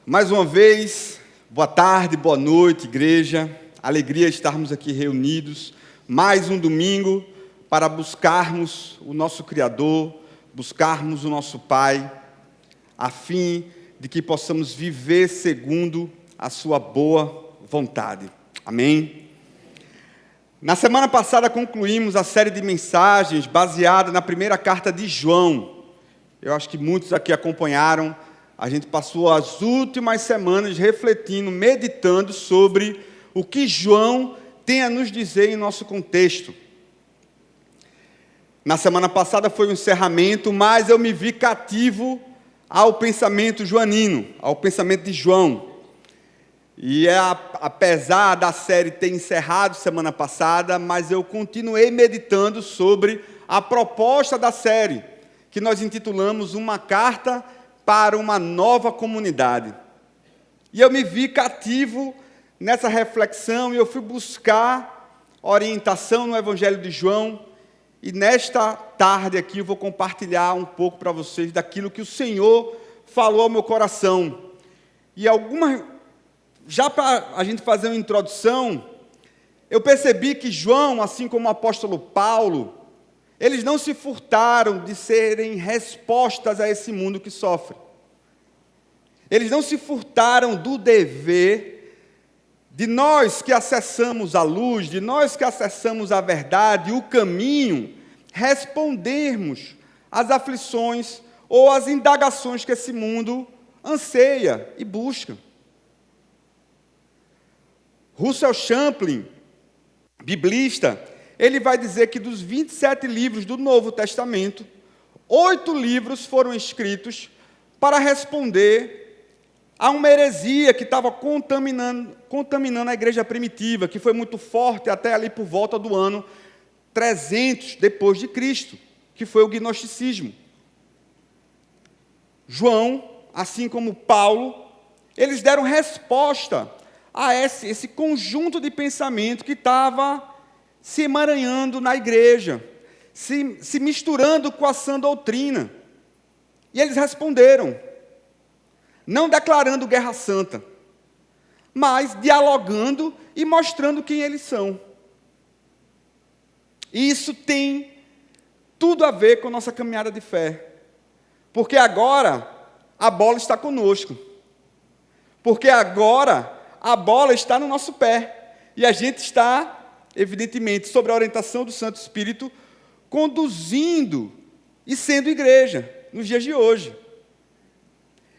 Mais uma vez, boa tarde, boa noite, igreja. Alegria estarmos aqui reunidos. Mais um domingo para buscarmos o nosso Criador, buscarmos o nosso Pai, a fim de que possamos viver segundo a sua boa vontade. Amém? Na semana passada concluímos a série de mensagens baseada na primeira carta de João. Eu acho que muitos aqui acompanharam. A gente passou as últimas semanas refletindo, meditando sobre o que João tem a nos dizer em nosso contexto. Na semana passada foi um encerramento, mas eu me vi cativo ao pensamento joanino, ao pensamento de João. E apesar da série ter encerrado semana passada, mas eu continuei meditando sobre a proposta da série, que nós intitulamos Uma Carta para uma Nova Comunidade. E eu me vi cativo nessa reflexão e eu fui buscar orientação no Evangelho de João. E nesta tarde aqui eu vou compartilhar um pouco para vocês daquilo que o Senhor falou ao meu coração. E já para a gente fazer uma introdução, eu percebi que João, assim como o apóstolo Paulo, eles não se furtaram de serem respostas a esse mundo que sofre. Eles não se furtaram do dever de nós que acessamos a luz, de nós que acessamos a verdade, o caminho, respondermos às aflições ou às indagações que esse mundo anseia e busca. Russell Champlin, biblista, ele vai dizer que dos 27 livros do Novo Testamento, 8 livros foram escritos para responder a uma heresia que estava contaminando a igreja primitiva, que foi muito forte até ali por volta do ano 300 depois de Cristo, que foi o gnosticismo. João, assim como Paulo, eles deram resposta a esse conjunto de pensamento que estava se emaranhando na igreja, se misturando com a sã doutrina. E eles responderam, não declarando guerra santa, mas dialogando e mostrando quem eles são. E isso tem tudo a ver com a nossa caminhada de fé, porque agora a bola está conosco, porque agora a bola está no nosso pé, e a gente está, evidentemente, sob a orientação do Santo Espírito, conduzindo e sendo igreja nos dias de hoje.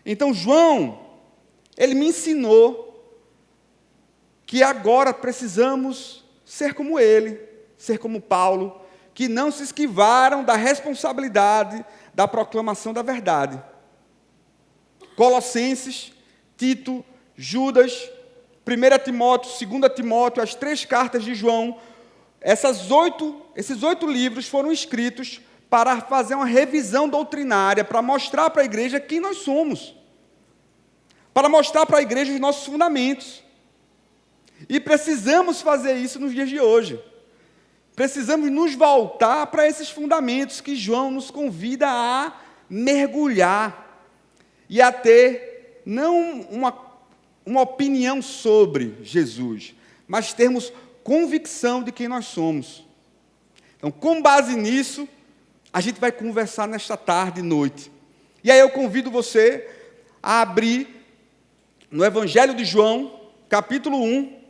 Então, João, ele me ensinou que agora precisamos ser como ele, ser como Paulo, que não se esquivaram da responsabilidade da proclamação da verdade. Colossenses, Tito, Judas, 1 Timóteo, 2 Timóteo, as 3 cartas de João, esses 8 livros foram escritos para fazer uma revisão doutrinária, para mostrar para a igreja quem nós somos, para mostrar para a igreja os nossos fundamentos. E precisamos fazer isso nos dias de hoje. Precisamos nos voltar para esses fundamentos que João nos convida a mergulhar e a ter não uma opinião sobre Jesus, mas termos convicção de quem nós somos. Então, com base nisso, a gente vai conversar nesta tarde e noite. E aí eu convido você a abrir no Evangelho de João, capítulo 1,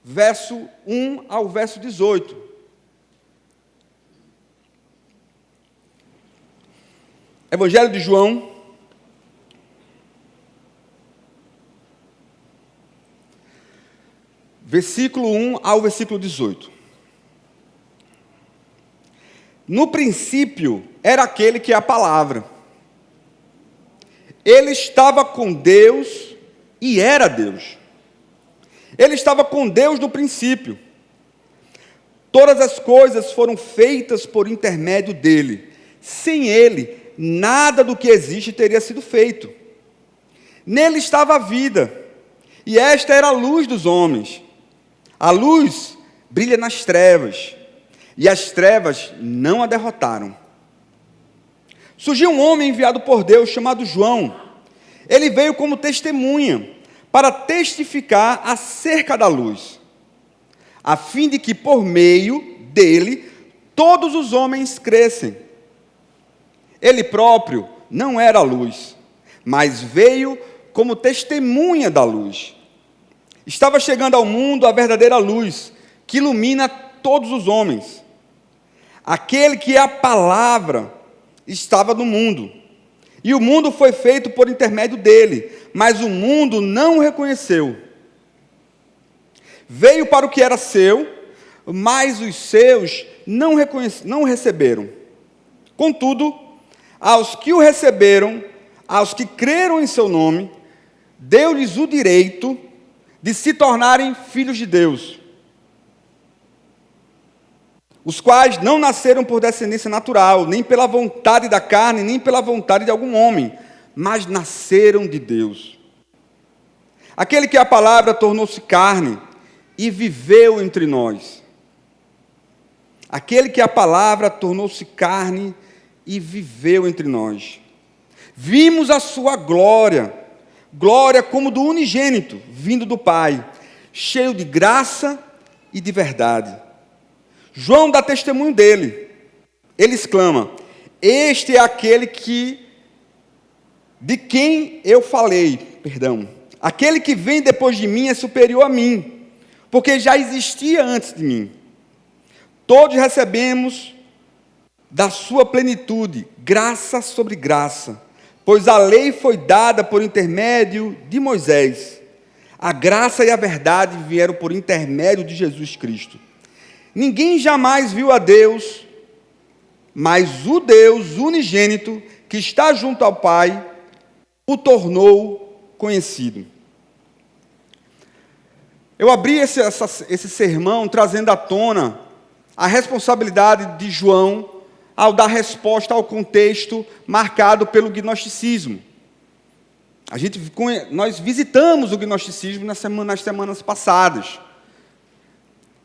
verso 1 ao verso 18. Evangelho de João, versículo 1 ao versículo 18. No princípio era aquele que é a palavra. Ele estava com Deus e era Deus. Ele estava com Deus no princípio. Todas as coisas foram feitas por intermédio dele. Sem ele, nada do que existe teria sido feito. Nele estava a vida, e esta era a luz dos homens. A luz brilha nas trevas, e as trevas não a derrotaram. Surgiu um homem enviado por Deus, chamado João. Ele veio como testemunha, para testificar acerca da luz, a fim de que por meio dele todos os homens crescem. Ele próprio não era a luz, mas veio como testemunha da luz. Estava chegando ao mundo a verdadeira luz, que ilumina todos os homens. Aquele que é a palavra estava no mundo, e o mundo foi feito por intermédio dele, mas o mundo não o reconheceu. Veio para o que era seu, mas os seus não o receberam. Contudo, aos que o receberam, aos que creram em seu nome, deu-lhes o direito de se tornarem filhos de Deus, os quais não nasceram por descendência natural, nem pela vontade da carne, nem pela vontade de algum homem, mas nasceram de Deus. Aquele que a palavra tornou-se carne e viveu entre nós. Aquele que a palavra tornou-se carne e viveu entre nós. Vimos a sua glória, glória como do unigênito, vindo do Pai, cheio de graça e de verdade. João dá testemunho dele. Ele exclama: este é aquele de quem eu falei, aquele que vem depois de mim é superior a mim, porque já existia antes de mim. Todos recebemos da sua plenitude, graça sobre graça, pois a lei foi dada por intermédio de Moisés. A graça e a verdade vieram por intermédio de Jesus Cristo. Ninguém jamais viu a Deus, mas o Deus unigênito, que está junto ao Pai, o tornou conhecido. Eu abri esse sermão trazendo à tona a responsabilidade de João ao dar resposta ao contexto marcado pelo gnosticismo. Nós visitamos o gnosticismo nas semanas passadas.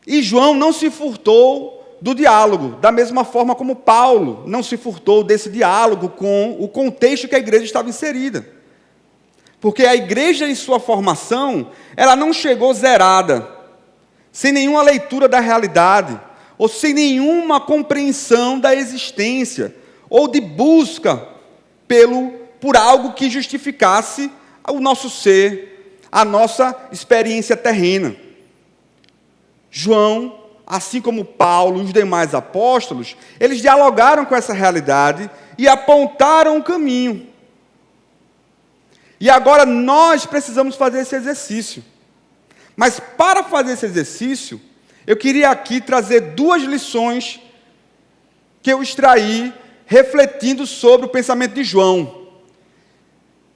E João não se furtou do diálogo, da mesma forma como Paulo não se furtou desse diálogo com o contexto que a igreja estava inserida. Porque a igreja, em sua formação, ela não chegou zerada, sem nenhuma leitura da realidade, ou sem nenhuma compreensão da existência, ou de busca por algo que justificasse o nosso ser, a nossa experiência terrena. João, assim como Paulo e os demais apóstolos, eles dialogaram com essa realidade e apontaram o caminho. E agora nós precisamos fazer esse exercício. Mas para fazer esse exercício, eu queria aqui trazer 2 lições que eu extraí refletindo sobre o pensamento de João.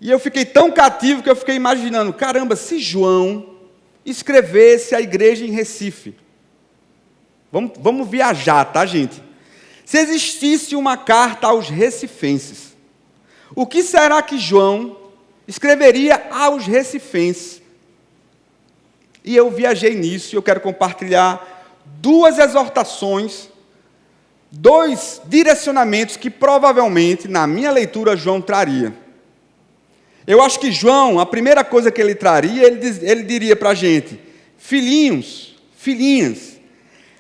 E eu fiquei tão cativo que eu fiquei imaginando, caramba, se João escrevesse a igreja em Recife. Vamos viajar, tá, gente? Se existisse uma carta aos recifenses, o que será que João escreveria aos recifenses? E eu viajei nisso e eu quero compartilhar 2 exortações, 2 direcionamentos que provavelmente, na minha leitura, João traria. Eu acho que João, a primeira coisa que ele traria, ele diria para a gente: filhinhos, filhinhas,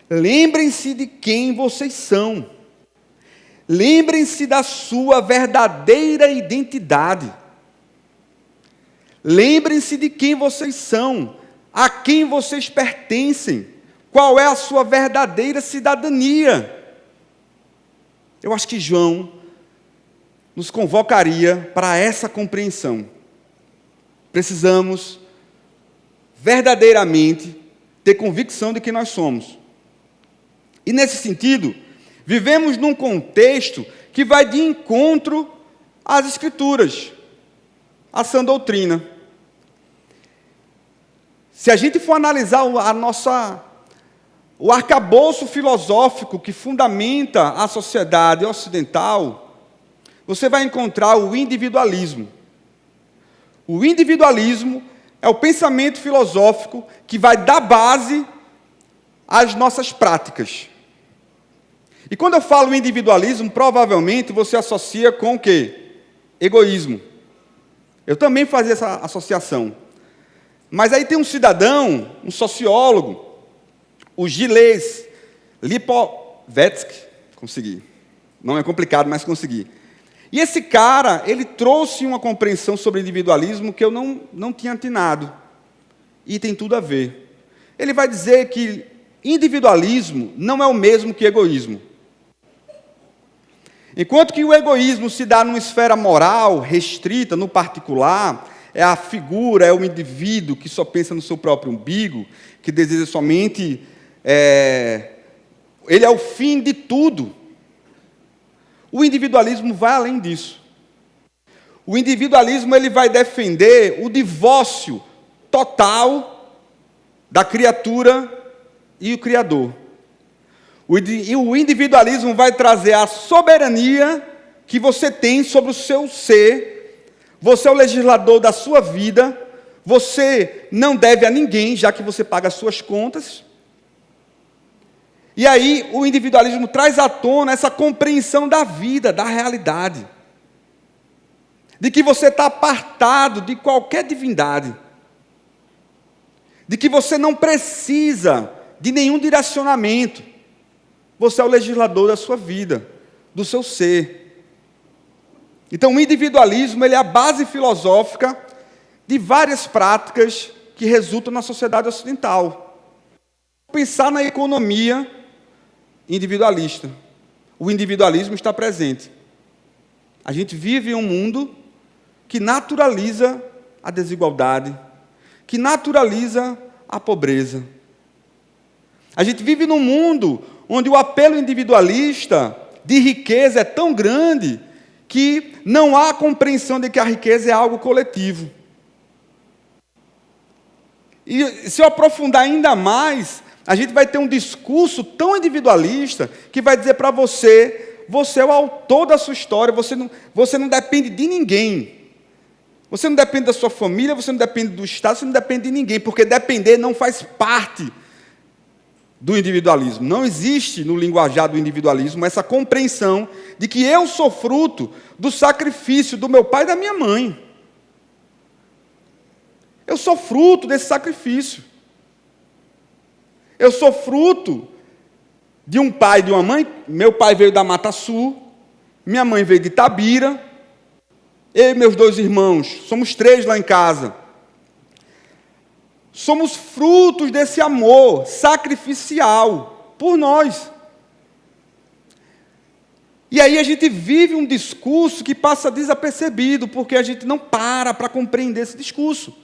lembrem-se de quem vocês são. Lembrem-se da sua verdadeira identidade. Lembrem-se de quem vocês são, a quem vocês pertencem, qual é a sua verdadeira cidadania. Eu acho que João nos convocaria para essa compreensão. Precisamos verdadeiramente ter convicção de quem nós somos. E nesse sentido, vivemos num contexto que vai de encontro às Escrituras, à sã doutrina. Se a gente for analisar o arcabouço filosófico que fundamenta a sociedade ocidental, você vai encontrar o individualismo. O individualismo é o pensamento filosófico que vai dar base às nossas práticas. E quando eu falo individualismo, provavelmente você associa com o quê? Egoísmo. Eu também fazia essa associação. Mas aí tem um cidadão, um sociólogo, o Gilles Lipovetsky, consegui. Não é complicado, mas consegui. E esse cara, ele trouxe uma compreensão sobre individualismo que eu não tinha atinado. E tem tudo a ver. Ele vai dizer que individualismo não é o mesmo que egoísmo. Enquanto que o egoísmo se dá numa esfera moral, restrita, no particular, é a figura, é o indivíduo que só pensa no seu próprio umbigo, que deseja somente... ele é o fim de tudo. O individualismo vai além disso. O individualismo ele vai defender o divórcio total da criatura e o Criador. E o individualismo vai trazer a soberania que você tem sobre o seu ser. Você é o legislador da sua vida. Você não deve a ninguém, já que você paga as suas contas. E aí o individualismo traz à tona essa compreensão da vida, da realidade. De que você está apartado de qualquer divindade. De que você não precisa de nenhum direcionamento. Você é o legislador da sua vida, do seu ser. Então, o individualismo ele é a base filosófica de várias práticas que resultam na sociedade ocidental. Pensar na economia individualista. O individualismo está presente. A gente vive em um mundo que naturaliza a desigualdade, que naturaliza a pobreza. A gente vive num mundo onde o apelo individualista de riqueza é tão grande que não há compreensão de que a riqueza é algo coletivo. E se eu aprofundar ainda mais, a gente vai ter um discurso tão individualista que vai dizer para você, você é o autor da sua história, você não depende de ninguém. Você não depende da sua família, você não depende do Estado, você não depende de ninguém, porque depender não faz parte do individualismo. Não existe no linguajar do individualismo essa compreensão de que eu sou fruto do sacrifício do meu pai e da minha mãe. Eu sou fruto desse sacrifício. Eu sou fruto de um pai e de uma mãe. Meu pai veio da Mata Sul, minha mãe veio de Itabira, eu e meus 2 irmãos, somos 3 lá em casa. Somos frutos desse amor sacrificial por nós. E aí a gente vive um discurso que passa desapercebido, porque a gente não para compreender esse discurso.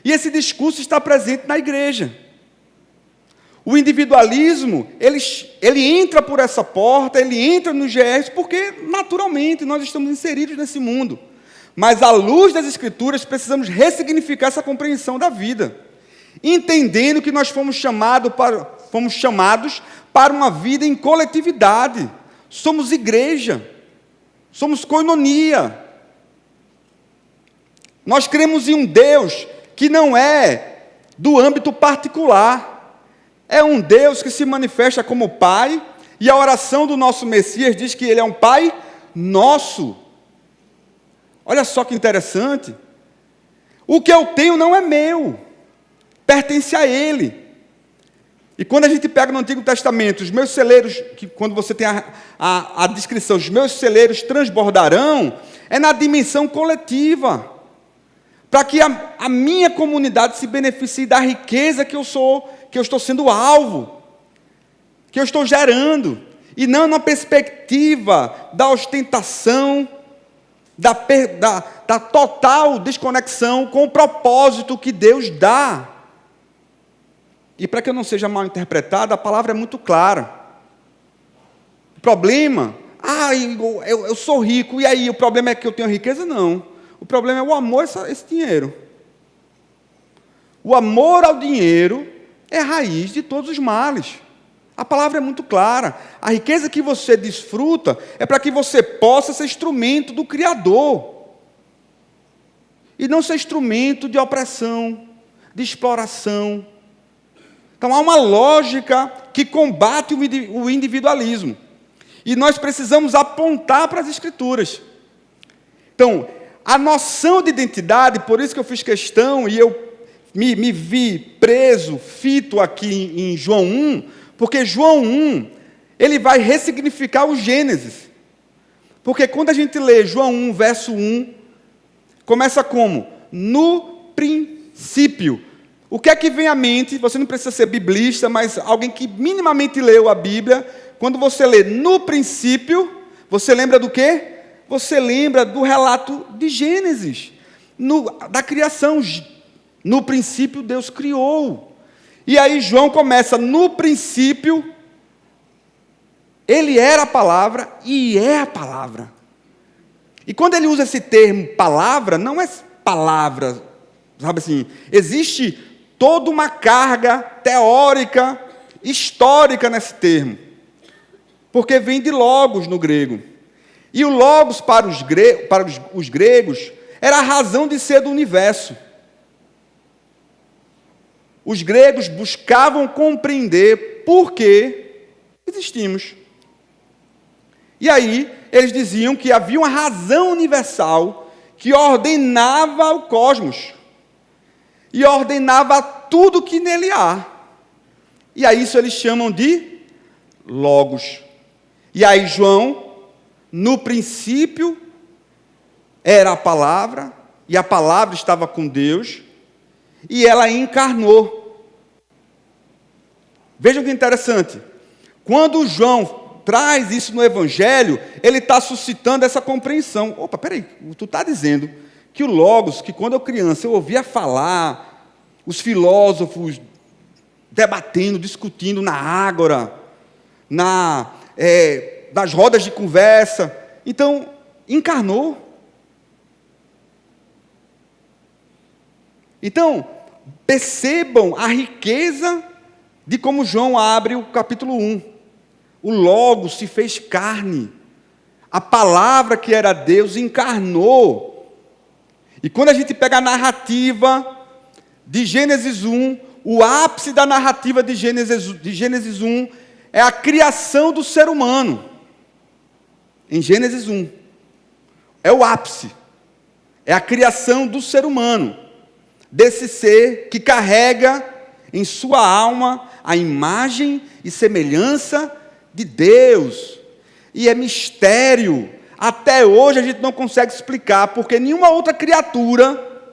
E esse discurso está presente na igreja. O individualismo, ele entra por essa porta, ele entra nos GRs, porque naturalmente nós estamos inseridos nesse mundo. Mas, à luz das Escrituras, precisamos ressignificar essa compreensão da vida, entendendo que nós fomos chamados para uma vida em coletividade. Somos igreja, somos koinonia. Nós cremos em um Deus que não é do âmbito particular. É um Deus que se manifesta como Pai, e a oração do nosso Messias diz que Ele é um Pai nosso. Olha só que interessante. O que eu tenho não é meu, pertence a Ele. E quando a gente pega no Antigo Testamento, os meus celeiros, que quando você tem a descrição, os meus celeiros transbordarão, é na dimensão coletiva, para que a minha comunidade se beneficie da riqueza que eu estou sendo alvo, que eu estou gerando, e não na perspectiva da ostentação, da total desconexão com o propósito que Deus dá. E para que eu não seja mal interpretado, a palavra é muito clara. O problema, eu sou rico, e aí, o problema é que eu tenho riqueza? Não. O problema é o amor a esse dinheiro. O amor ao dinheiro é a raiz de todos os males. A palavra é muito clara. A riqueza que você desfruta é para que você possa ser instrumento do Criador. E não ser instrumento de opressão, de exploração. Então, há uma lógica que combate o individualismo. E nós precisamos apontar para as Escrituras. Então, a noção de identidade, por isso que eu fiz questão, e eu me vi preso, fito aqui em João 1, porque João 1, ele vai ressignificar o Gênesis. Porque quando a gente lê João 1, verso 1, começa como? No princípio. O que é que vem à mente? Você não precisa ser biblista, mas alguém que minimamente leu a Bíblia, quando você lê no princípio, você lembra do quê? Você lembra do relato de Gênesis, da criação. No princípio Deus criou. E aí João começa, no princípio, ele era a palavra e é a palavra. E quando ele usa esse termo palavra, não é palavra, sabe assim, existe toda uma carga teórica, histórica nesse termo. Porque vem de logos no grego. E o logos para os gregos era a razão de ser do universo. Os gregos buscavam compreender por que existimos. E aí, eles diziam que havia uma razão universal que ordenava o cosmos. E ordenava tudo que nele há. E a isso eles chamam de logos. E aí João, no princípio, era a palavra, e a palavra estava com Deus, e ela encarnou. Vejam que interessante. Quando João traz isso no Evangelho, ele está suscitando essa compreensão. Opa, peraí, tu está dizendo que o Logos, que quando eu criança eu ouvia falar, os filósofos debatendo, discutindo na ágora, nas rodas de conversa, então encarnou. Então, percebam a riqueza de como João abre o capítulo 1. O Logos se fez carne. A palavra que era Deus encarnou. E quando a gente pega a narrativa de Gênesis 1, o ápice da narrativa de Gênesis 1 é a criação do ser humano. Em Gênesis 1. É o ápice. É a criação do ser humano. Desse ser que carrega em sua alma a imagem e semelhança de Deus. E é mistério. Até hoje a gente não consegue explicar porque nenhuma outra criatura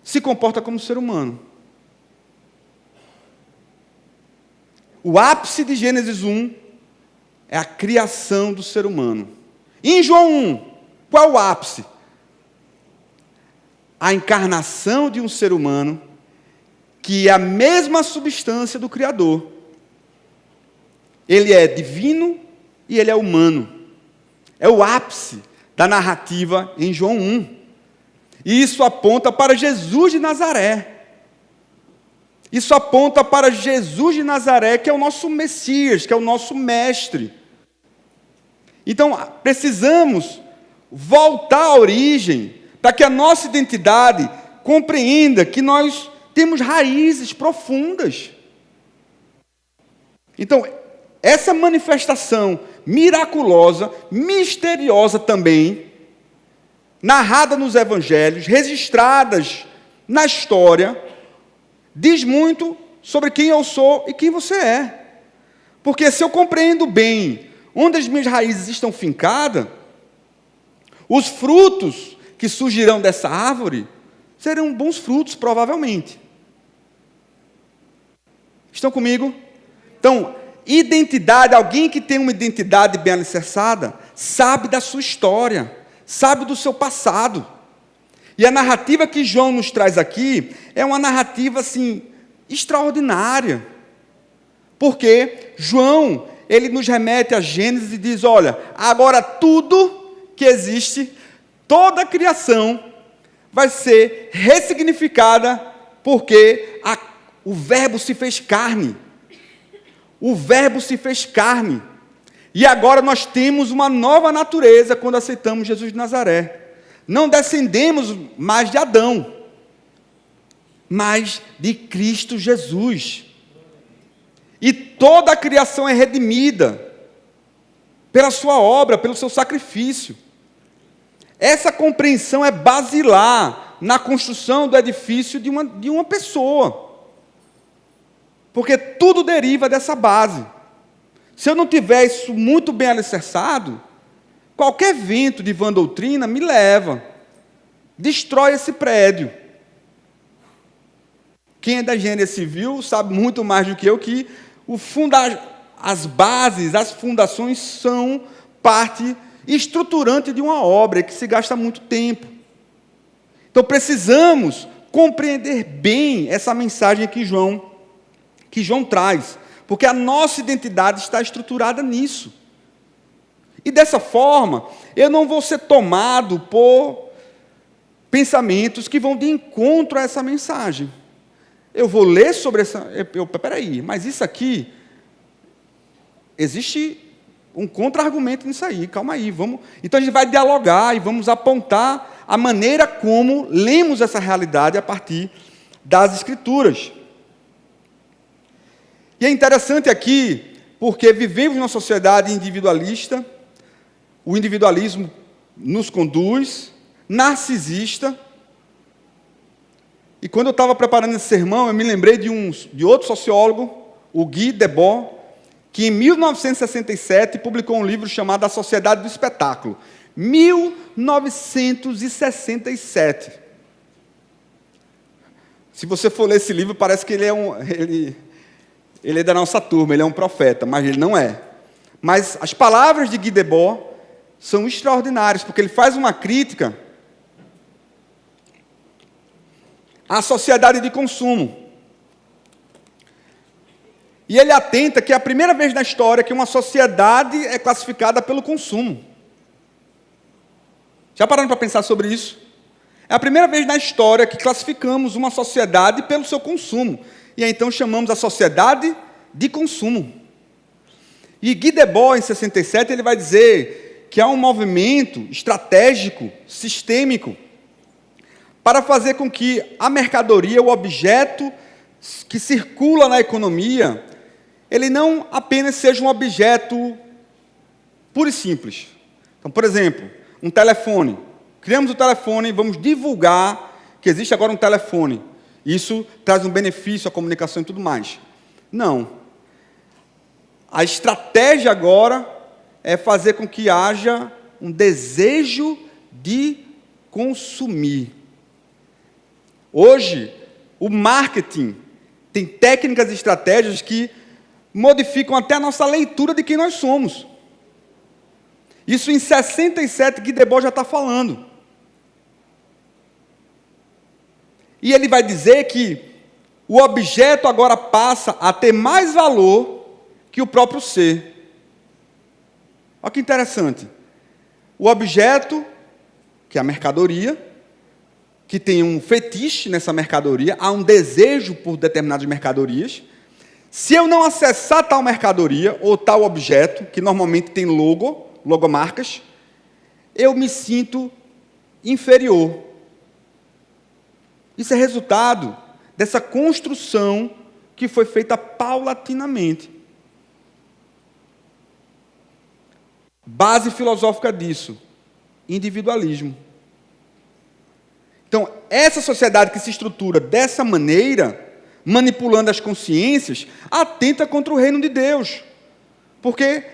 se comporta como ser humano. O ápice de Gênesis 1 é a criação do ser humano. E em João 1, qual é o ápice? A encarnação de um ser humano que é a mesma substância do Criador. Ele é divino e ele é humano. É o ápice da narrativa em João 1. E isso aponta para Jesus de Nazaré. Isso aponta para Jesus de Nazaré, que é o nosso Messias, que é o nosso mestre. Então, precisamos voltar à origem, para que a nossa identidade compreenda que nós temos raízes profundas. Então, essa manifestação miraculosa, misteriosa também, narrada nos evangelhos, registradas na história, diz muito sobre quem eu sou e quem você é. Porque se eu compreendo bem onde as minhas raízes estão fincadas, os frutos que surgirão dessa árvore serão bons frutos, provavelmente. Estão comigo? Então, identidade, alguém que tem uma identidade bem alicerçada, sabe da sua história, sabe do seu passado. E a narrativa que João nos traz aqui é uma narrativa, assim, extraordinária. Porque João, ele nos remete a Gênesis e diz, olha, agora tudo que existe, toda a criação vai ser ressignificada porque o Verbo se fez carne. O Verbo se fez carne. E agora nós temos uma nova natureza quando aceitamos Jesus de Nazaré. Não descendemos mais de Adão, mas de Cristo Jesus. E toda a criação é redimida pela sua obra, pelo seu sacrifício. Essa compreensão é basilar na construção do edifício de uma pessoa. Porque tudo deriva dessa base. Se eu não tiver isso muito bem alicerçado, qualquer vento de vã doutrina me leva, destrói esse prédio. Quem é da engenharia civil sabe muito mais do que eu que as bases, as fundações são parte estruturante de uma obra que se gasta muito tempo. Então precisamos compreender bem essa mensagem que João traz, porque a nossa identidade está estruturada nisso. E dessa forma, eu não vou ser tomado por pensamentos que vão de encontro a essa mensagem. Eu vou ler sobre essa... Peraí, mas isso aqui... Existe um contra-argumento nisso aí, calma aí, vamos... Então a gente vai dialogar e vamos apontar a maneira como lemos essa realidade a partir das Escrituras. E é interessante aqui, porque vivemos numa sociedade individualista, o individualismo nos conduz, narcisista. E quando eu estava preparando esse sermão, eu me lembrei de outro sociólogo, o Guy Debord, que em 1967 publicou um livro chamado A Sociedade do Espetáculo. 1967. Se você for ler esse livro, parece que ele é da nossa turma, ele é um profeta, mas ele não é. Mas as palavras de Guy Debord são extraordinárias, porque ele faz uma crítica à sociedade de consumo. E ele atenta que é a primeira vez na história que uma sociedade é classificada pelo consumo. Já pararam para pensar sobre isso? É a primeira vez na história que classificamos uma sociedade pelo seu consumo. E aí, então, chamamos a sociedade de consumo. E Guy Debord, em 67, ele vai dizer que há um movimento estratégico, sistêmico, para fazer com que a mercadoria, o objeto que circula na economia, ele não apenas seja um objeto puro e simples. Então, por exemplo, um telefone. Criamos o telefone e vamos divulgar que existe agora um telefone. Isso traz um benefício à comunicação e tudo mais. Não. A estratégia agora é fazer com que haja um desejo de consumir. Hoje, o marketing tem técnicas e estratégias que modificam até a nossa leitura de quem nós somos. Isso em 67, Guy Debord já está falando. E ele vai dizer que o objeto agora passa a ter mais valor que o próprio ser. Olha que interessante. O objeto, que é a mercadoria, que tem um fetiche nessa mercadoria, há um desejo por determinadas mercadorias. Se eu não acessar tal mercadoria ou tal objeto, que normalmente tem logomarcas, eu me sinto inferior. Isso é resultado dessa construção que foi feita paulatinamente. Base filosófica disso, individualismo. Então, essa sociedade que se estrutura dessa maneira, manipulando as consciências, atenta contra o reino de Deus. Porque,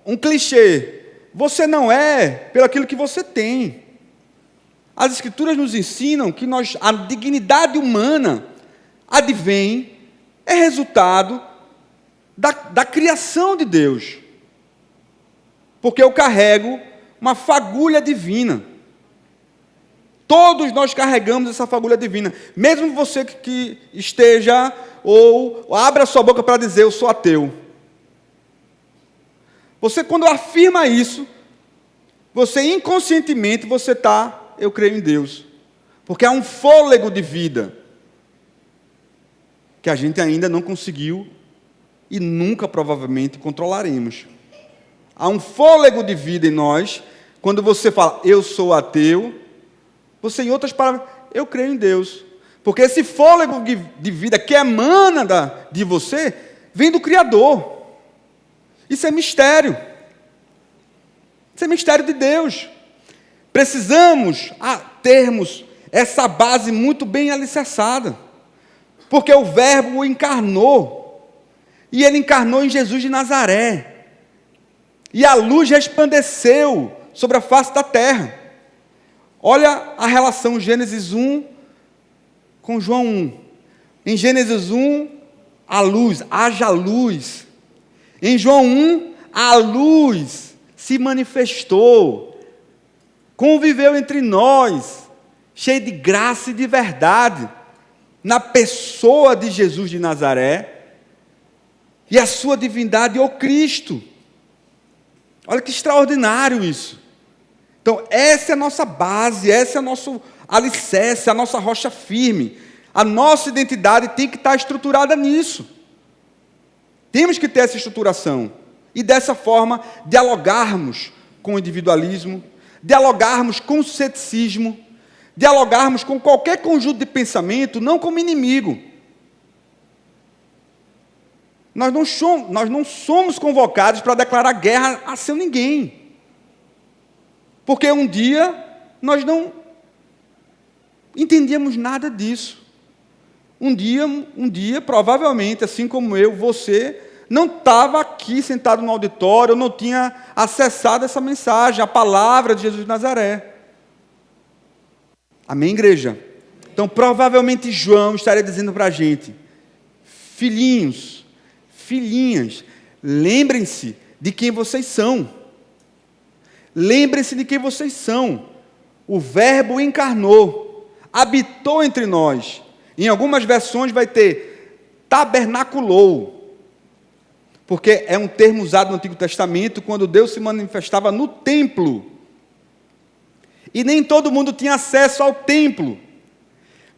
um clichê, você não é pelo aquilo que você tem. As Escrituras nos ensinam que a dignidade humana advém, é resultado da criação de Deus. Porque eu carrego uma fagulha divina. Todos nós carregamos essa fagulha divina. Mesmo você que esteja, ou abra a sua boca para dizer, eu sou ateu. Você, quando afirma isso, você inconscientemente, eu creio em Deus. Porque há um fôlego de vida que a gente ainda não conseguiu e nunca, provavelmente, controlaremos. Há um fôlego de vida em nós, quando você fala, eu sou ateu, você, em outras palavras, eu creio em Deus. Porque esse fôlego de vida que emana de você, vem do Criador. Isso é mistério. Isso é mistério de Deus. Precisamos termos essa base muito bem alicerçada, porque o Verbo o encarnou, e ele encarnou em Jesus de Nazaré, e a luz resplandeceu sobre a face da terra. Olha a relação Gênesis 1 com João 1. Em Gênesis 1, a luz, haja luz. Em João 1, a luz se manifestou, conviveu entre nós, cheio de graça e de verdade, na pessoa de Jesus de Nazaré, e a sua divindade, o Cristo. Olha que extraordinário isso. Então, essa é a nossa base, esse é o nosso alicerce, a nossa rocha firme. A nossa identidade tem que estar estruturada nisso. Temos que ter essa estruturação. E dessa forma, dialogarmos com o individualismo, dialogarmos com o ceticismo, dialogarmos com qualquer conjunto de pensamento, não como inimigo. Nós não somos convocados para declarar guerra a seu ninguém. Porque um dia nós não entendíamos nada disso. Um dia, provavelmente, assim como eu, você, não estava aqui sentado no auditório, não tinha acessado essa mensagem, a palavra de Jesus de Nazaré. Amém, igreja? Então, provavelmente, João estaria dizendo para a gente: filhinhos, filhinhas, lembrem-se de quem vocês são. Lembrem-se de quem vocês são. O Verbo encarnou, habitou entre nós. Em algumas versões vai ter tabernaculou, porque é um termo usado no Antigo Testamento quando Deus se manifestava no templo. E nem todo mundo tinha acesso ao templo.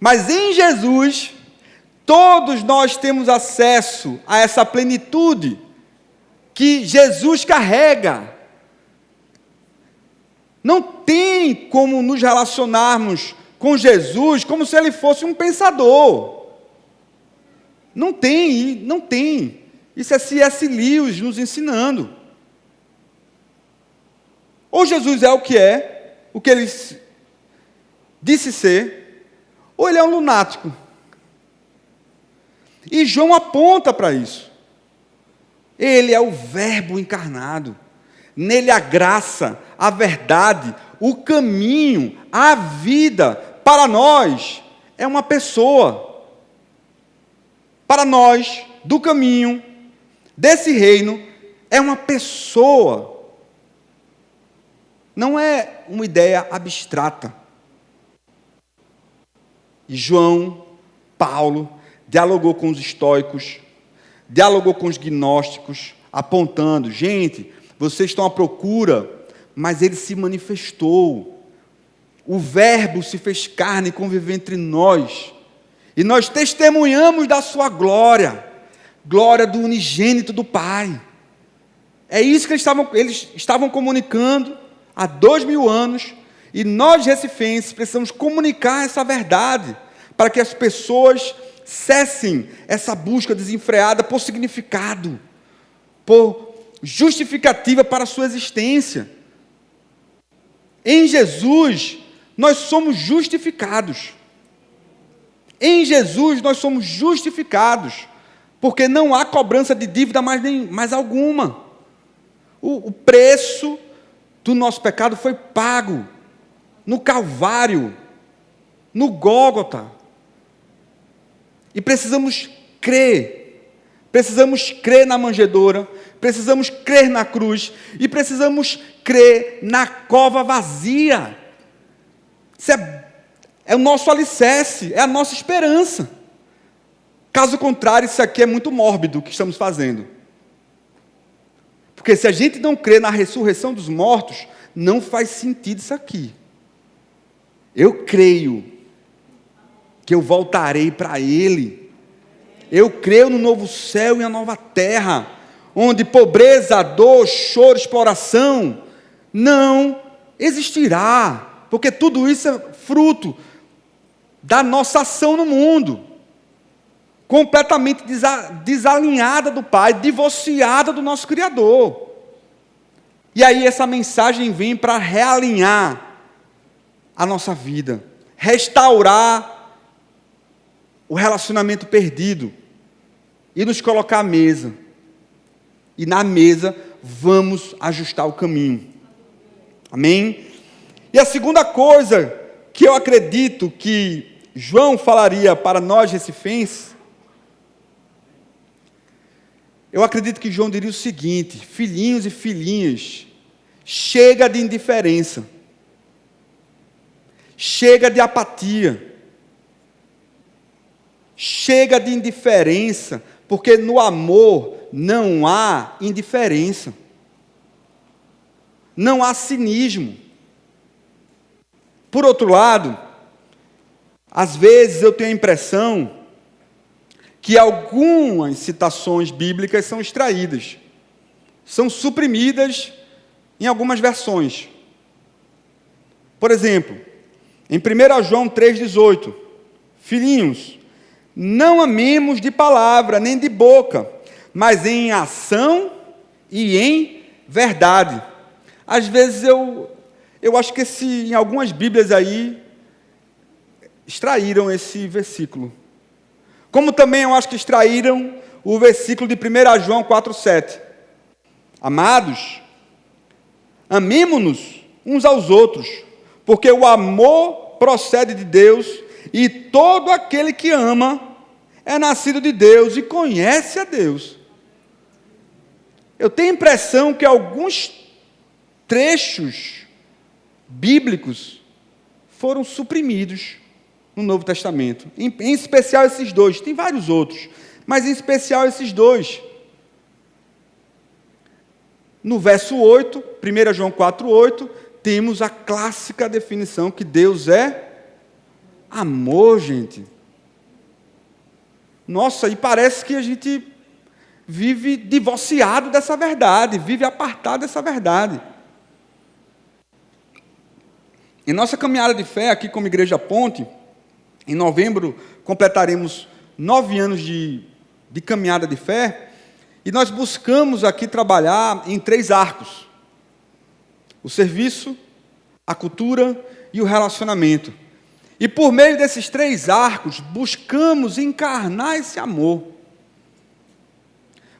Mas em Jesus, todos nós temos acesso a essa plenitude que Jesus carrega. Não tem como nos relacionarmos com Jesus como se ele fosse um pensador. Não tem, não tem. Isso é C.S. Lewis nos ensinando. Ou Jesus é o que ele disse ser, ou ele é um lunático. E João aponta para isso. Ele é o Verbo encarnado. Nele a graça, a verdade, o caminho, a vida, para nós, é uma pessoa. Para nós, do caminho, desse reino, é uma pessoa. Não é uma ideia abstrata. E João, Paulo, dialogou com os estoicos, dialogou com os gnósticos, apontando: gente, vocês estão à procura, mas ele se manifestou. O Verbo se fez carne e conviveu entre nós. E nós testemunhamos da sua glória, glória do unigênito do Pai. É isso que eles estavam comunicando há 2000 anos, e nós, recifenses, precisamos comunicar essa verdade, para que as pessoas cessem essa busca desenfreada por significado, por justificativa para a sua existência. Em Jesus, nós somos justificados. Em Jesus, nós somos justificados, porque não há cobrança de dívida mais alguma. O preço do nosso pecado foi pago no Calvário, no Gólgota. E precisamos crer na manjedoura, precisamos crer na cruz, e precisamos crer na cova vazia. Isso é o nosso alicerce, é a nossa esperança. Caso contrário, isso aqui é muito mórbido o que estamos fazendo. Porque se a gente não crê na ressurreição dos mortos, não faz sentido isso aqui. Eu creio que eu voltarei para Ele. Eu creio no novo céu e na nova terra, onde pobreza, dor, choro, exploração não existirá, porque tudo isso é fruto da nossa ação no mundo, completamente desalinhada do Pai, divorciada do nosso Criador. E aí essa mensagem vem para realinhar a nossa vida, restaurar o relacionamento perdido e nos colocar à mesa. E na mesa vamos ajustar o caminho. Amém? E a segunda coisa que eu acredito que João falaria para nós recifenses, eu acredito que João diria o seguinte: filhinhos e filhinhas, chega de indiferença, chega de apatia, chega de indiferença, porque no amor não há indiferença, não há cinismo. Por outro lado, às vezes eu tenho a impressão que algumas citações bíblicas são extraídas, são suprimidas em algumas versões. Por exemplo, em 1 João 3,18, filhinhos, não amemos de palavra nem de boca, mas em ação e em verdade. Às vezes eu acho que em algumas Bíblias aí extraíram esse versículo. Como também eu acho que extraíram o versículo de 1 João 4,7. Amados, amemo-nos uns aos outros, porque o amor procede de Deus, e todo aquele que ama é nascido de Deus e conhece a Deus. Eu tenho a impressão que alguns trechos bíblicos foram suprimidos no Novo Testamento, em especial esses dois. Tem vários outros, mas em especial esses dois. No verso 8, 1 João 4,8, temos a clássica definição que Deus é amor, gente. Nossa, e parece que a gente vive divorciado dessa verdade, vive apartado dessa verdade. Em nossa caminhada de fé aqui como Igreja Ponte, em novembro completaremos 9 anos de caminhada de fé, e nós buscamos aqui trabalhar em 3 arcos: o serviço, a cultura e o relacionamento. E por meio desses 3 arcos, buscamos encarnar esse amor.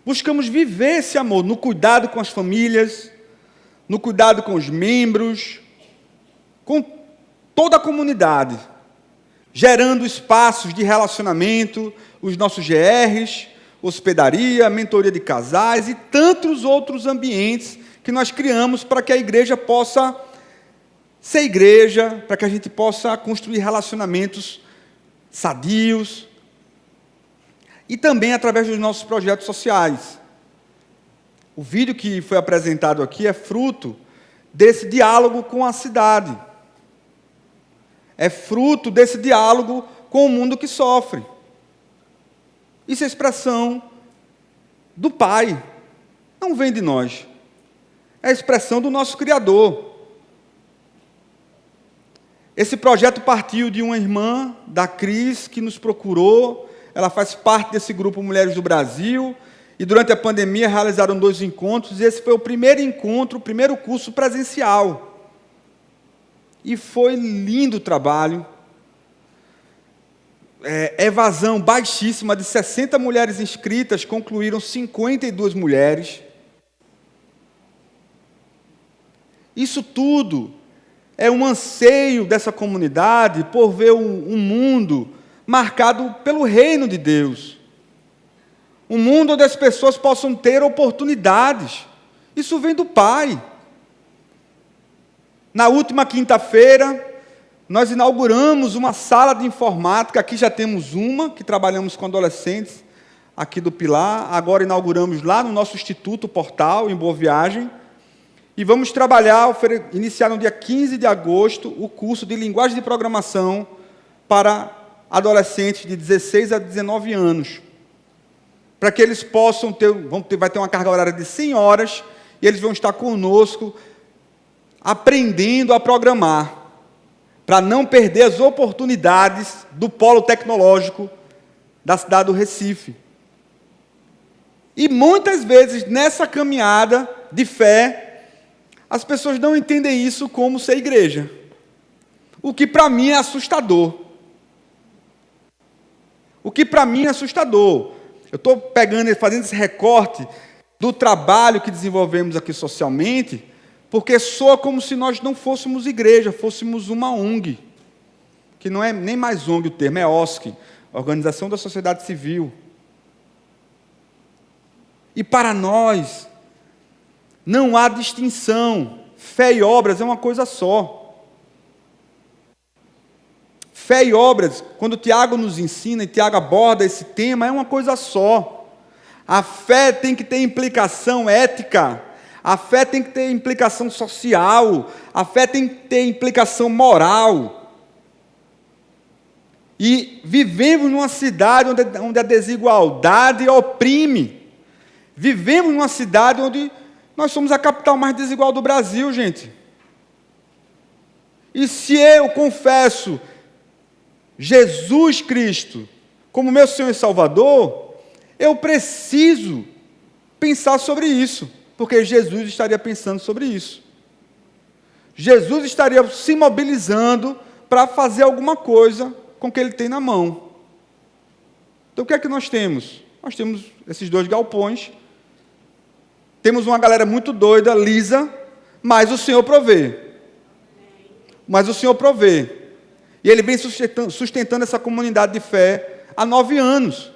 Buscamos viver esse amor no cuidado com as famílias, no cuidado com os membros, com toda a comunidade, gerando espaços de relacionamento, os nossos GRs, hospedaria, mentoria de casais e tantos outros ambientes que nós criamos para que a igreja possa ser igreja, para que a gente possa construir relacionamentos sadios, e também através dos nossos projetos sociais. O vídeo que foi apresentado aqui é fruto desse diálogo com a cidade. É fruto desse diálogo com o mundo que sofre. Isso é expressão do Pai, não vem de nós. É a expressão do nosso Criador. Esse projeto partiu de uma irmã da Cris que nos procurou. Ela faz parte desse grupo Mulheres do Brasil, e durante a pandemia realizaram 2 encontros, e esse foi o primeiro encontro, o primeiro curso presencial. E foi lindo o trabalho. Evasão baixíssima, de 60 mulheres inscritas, concluíram 52 mulheres. Isso tudo é um anseio dessa comunidade por ver um mundo marcado pelo reino de Deus. Um mundo onde as pessoas possam ter oportunidades. Isso vem do Pai. Na última quinta-feira, nós inauguramos uma sala de informática. Aqui já temos uma, que trabalhamos com adolescentes, aqui do Pilar. Agora inauguramos lá no nosso Instituto Portal, em Boa Viagem. E vamos trabalhar, iniciar no dia 15 de agosto, o curso de linguagem de programação para adolescentes de 16 a 19 anos. Para que eles possam vai ter uma carga horária de 100 horas, e eles vão estar conosco, aprendendo a programar, para não perder as oportunidades do polo tecnológico da cidade do Recife. E muitas vezes, nessa caminhada de fé, as pessoas não entendem isso como ser igreja. o que para mim é assustador. O que para mim é assustador. Eu estou fazendo esse recorte do trabalho que desenvolvemos aqui socialmente, porque soa como se nós não fôssemos igreja, fôssemos uma ONG, que não é nem mais ONG o termo, é OSC, Organização da Sociedade Civil. E para nós, não há distinção. Fé e obras é uma coisa só. Fé e obras, quando Tiago nos ensina, e Tiago aborda esse tema, é uma coisa só. A fé tem que ter implicação ética, a fé tem que ter implicação social, a fé tem que ter implicação moral. E vivemos numa cidade onde a desigualdade oprime. Vivemos numa cidade onde nós somos a capital mais desigual do Brasil, gente. E se eu confesso Jesus Cristo como meu Senhor e Salvador, eu preciso pensar sobre isso, porque Jesus estaria pensando sobre isso. Jesus estaria se mobilizando para fazer alguma coisa com o que ele tem na mão. Então o que é que nós temos? Nós temos esses 2 galpões, temos uma galera muito doida, lisa, mas o Senhor provê. Mas o Senhor provê. E Ele vem sustentando essa comunidade de fé há 9 anos.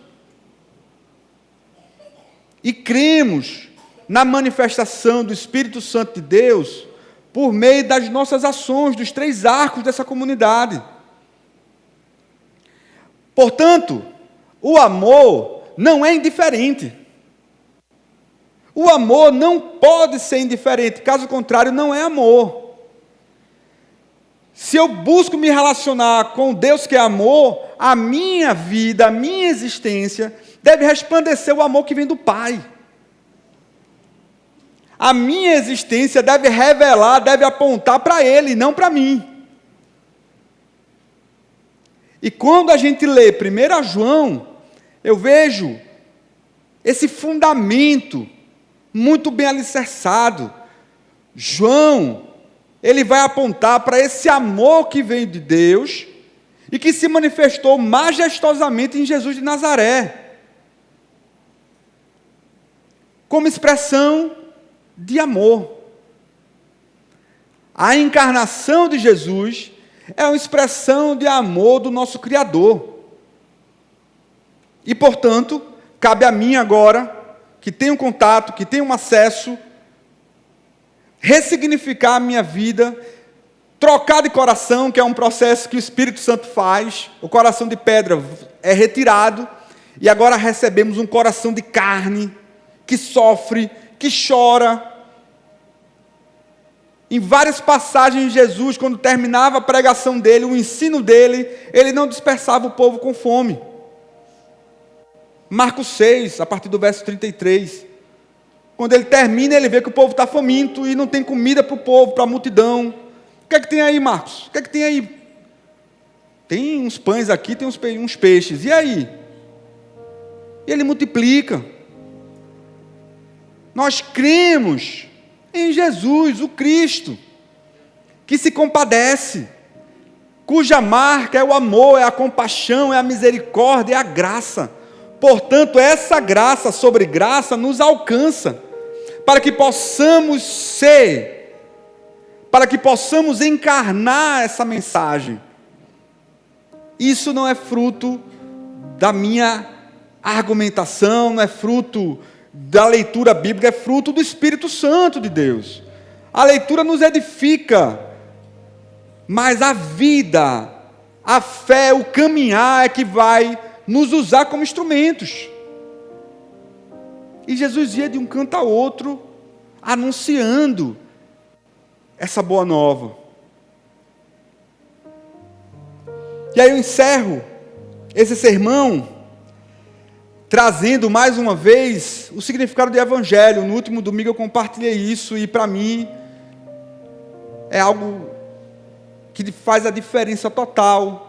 E cremos na manifestação do Espírito Santo de Deus por meio das nossas ações, dos 3 arcos dessa comunidade. Portanto, o amor não é indiferente. O amor não pode ser indiferente, caso contrário, não é amor. Se eu busco me relacionar com Deus que é amor, a minha vida, a minha existência, deve resplandecer o amor que vem do Pai. A minha existência deve revelar, deve apontar para Ele, não para mim. E quando a gente lê 1 João, eu vejo esse fundamento muito bem alicerçado. João, ele vai apontar para esse amor que veio de Deus e que se manifestou majestosamente em Jesus de Nazaré, como expressão de amor. A encarnação de Jesus é uma expressão de amor do nosso Criador. E, portanto, cabe a mim agora, que tenho contato, que tenho acesso, ressignificar a minha vida, trocar de coração, que é um processo que o Espírito Santo faz. O coração de pedra é retirado, e agora recebemos um coração de carne, que sofre, que chora. Em várias passagens de Jesus, quando terminava a pregação dele, o ensino dele, ele não dispersava o povo com fome. Marcos 6, a partir do verso 33. Quando ele termina, ele vê que o povo está faminto e não tem comida para o povo, para a multidão. O que é que tem aí, Marcos? O que é que tem aí? Tem uns pães aqui, tem uns peixes. E aí? E ele multiplica. Nós cremos em Jesus, o Cristo, que se compadece, cuja marca é o amor, é a compaixão, é a misericórdia, é a graça. Portanto, essa graça sobre graça nos alcança, para que possamos ser, para que possamos encarnar essa mensagem. Isso não é fruto da minha argumentação, não é fruto da leitura bíblica, é fruto do Espírito Santo de Deus. A leitura nos edifica, mas a vida, a fé, o caminhar é que vai nos usar como instrumentos. E Jesus ia de um canto a outro, anunciando essa boa nova. E aí eu encerro esse sermão trazendo mais uma vez o significado do Evangelho. No último domingo eu compartilhei isso, e para mim é algo que faz a diferença total,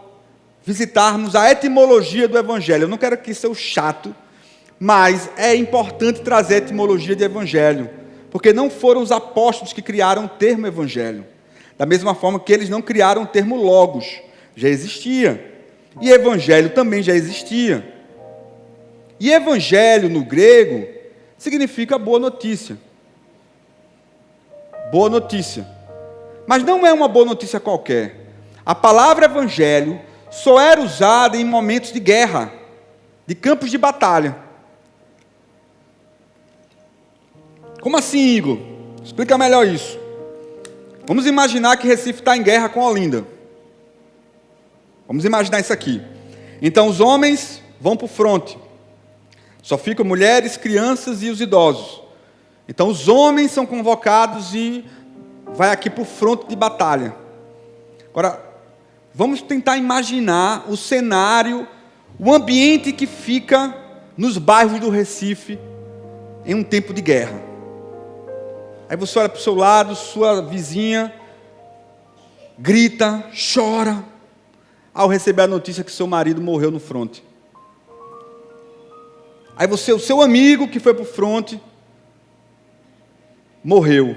visitarmos a etimologia do Evangelho. Eu não quero aqui ser o chato, mas é importante trazer a etimologia de Evangelho, porque não foram os apóstolos que criaram o termo Evangelho. Da mesma forma que eles não criaram o termo logos, já existia. E evangelho também já existia. E evangelho no grego significa boa notícia. Boa notícia. Mas não é uma boa notícia qualquer. A palavra evangelho só era usada em momentos de guerra, de campos de batalha. Como assim, Igor? Explica melhor isso. Vamos imaginar que Recife está em guerra com Olinda. Vamos imaginar isso aqui. Então os homens vão para o fronte. Só ficam mulheres, crianças e os idosos. Então os homens são convocados e vai aqui para o fronte de batalha. Agora, vamos tentar imaginar o cenário, o ambiente que fica nos bairros do Recife em um tempo de guerra. Aí você olha para o seu lado, sua vizinha grita, chora, ao receber a notícia que seu marido morreu no fronte. Aí você, o seu amigo que foi para o fronte, morreu.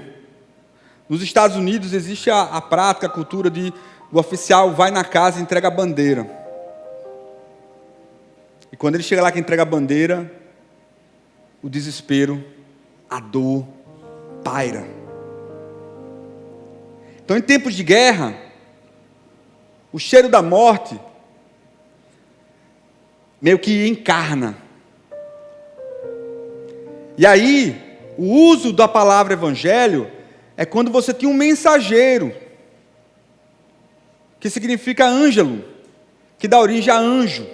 Nos Estados Unidos existe a prática, a cultura de o oficial vai na casa e entrega a bandeira. E quando ele chega lá que entrega a bandeira, o desespero, a dor, paira. Então, em tempos de guerra, o cheiro da morte meio que encarna. E aí, o uso da palavra evangelho é quando você tem um mensageiro, que significa ângelo, que dá origem a anjo,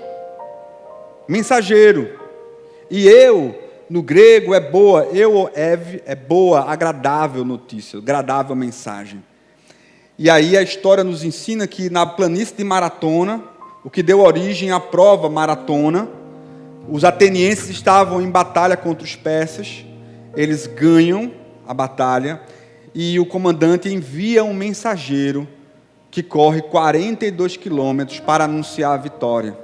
mensageiro. E no grego, é boa, é boa, agradável notícia, agradável mensagem. E aí a história nos ensina que na planície de Maratona, o que deu origem à prova maratona, os atenienses estavam em batalha contra os persas, eles ganham a batalha, e o comandante envia um mensageiro que corre 42 quilômetros para anunciar a vitória.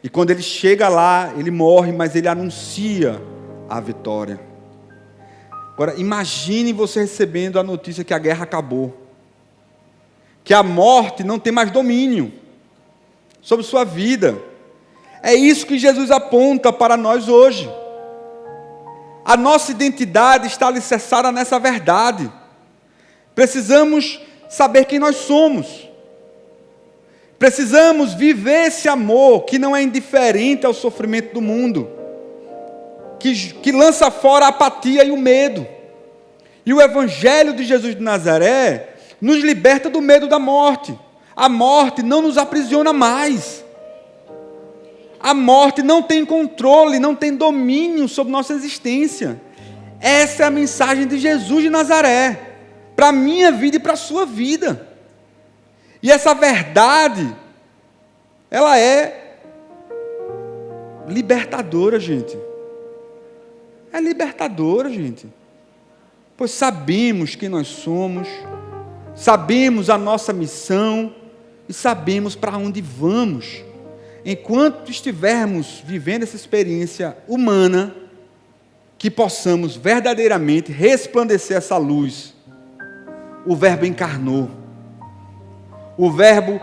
E quando ele chega lá, ele morre, mas ele anuncia a vitória. Agora, imagine você recebendo a notícia que a guerra acabou. Que a morte não tem mais domínio sobre sua vida. É isso que Jesus aponta para nós hoje. A nossa identidade está alicerçada nessa verdade. Precisamos saber quem nós somos. Precisamos viver esse amor que não é indiferente ao sofrimento do mundo, que lança fora a apatia e o medo. E o Evangelho de Jesus de Nazaré nos liberta do medo da morte. A morte não nos aprisiona mais. A morte não tem controle, não tem domínio sobre nossa existência. Essa é a mensagem de Jesus de Nazaré, para a minha vida e para a sua vida. E essa verdade, ela é libertadora, gente. É libertadora, gente. Pois sabemos quem nós somos, sabemos a nossa missão e sabemos para onde vamos. Enquanto estivermos vivendo essa experiência humana, que possamos verdadeiramente resplandecer essa luz. O Verbo encarnou. O Verbo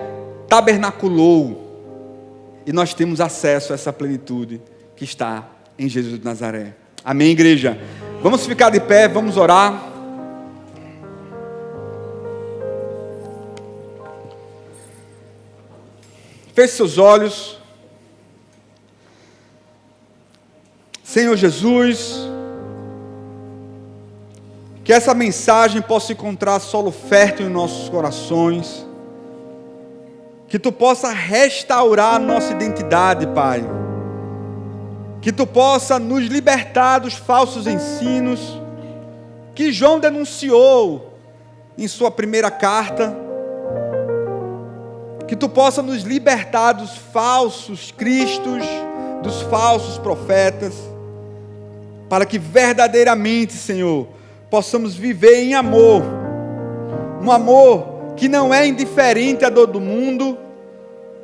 tabernaculou. E nós temos acesso a essa plenitude que está em Jesus de Nazaré. Amém, igreja? Vamos ficar de pé, vamos orar. Feche seus olhos. Senhor Jesus, que essa mensagem possa encontrar solo fértil em nossos corações, que Tu possa restaurar a nossa identidade, Pai, que Tu possa nos libertar dos falsos ensinos, que João denunciou em sua primeira carta, que Tu possa nos libertar dos falsos cristos, dos falsos profetas, para que verdadeiramente, Senhor, possamos viver em amor, um amor que não é indiferente à dor do mundo,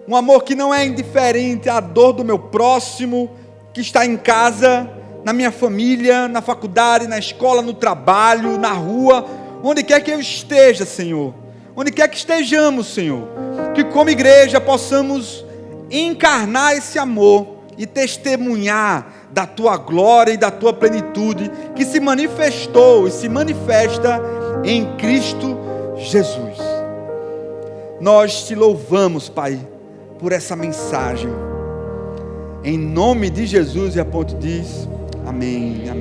um amor que não é indiferente à dor do meu próximo, que está em casa, na minha família, na faculdade, na escola, no trabalho, na rua, onde quer que eu esteja, Senhor, onde quer que estejamos, Senhor, que como igreja possamos encarnar esse amor e testemunhar da Tua glória e da Tua plenitude, que se manifestou e se manifesta em Cristo Jesus. Nós Te louvamos, Pai, por essa mensagem. Em nome de Jesus, e a ponte diz, amém, amém.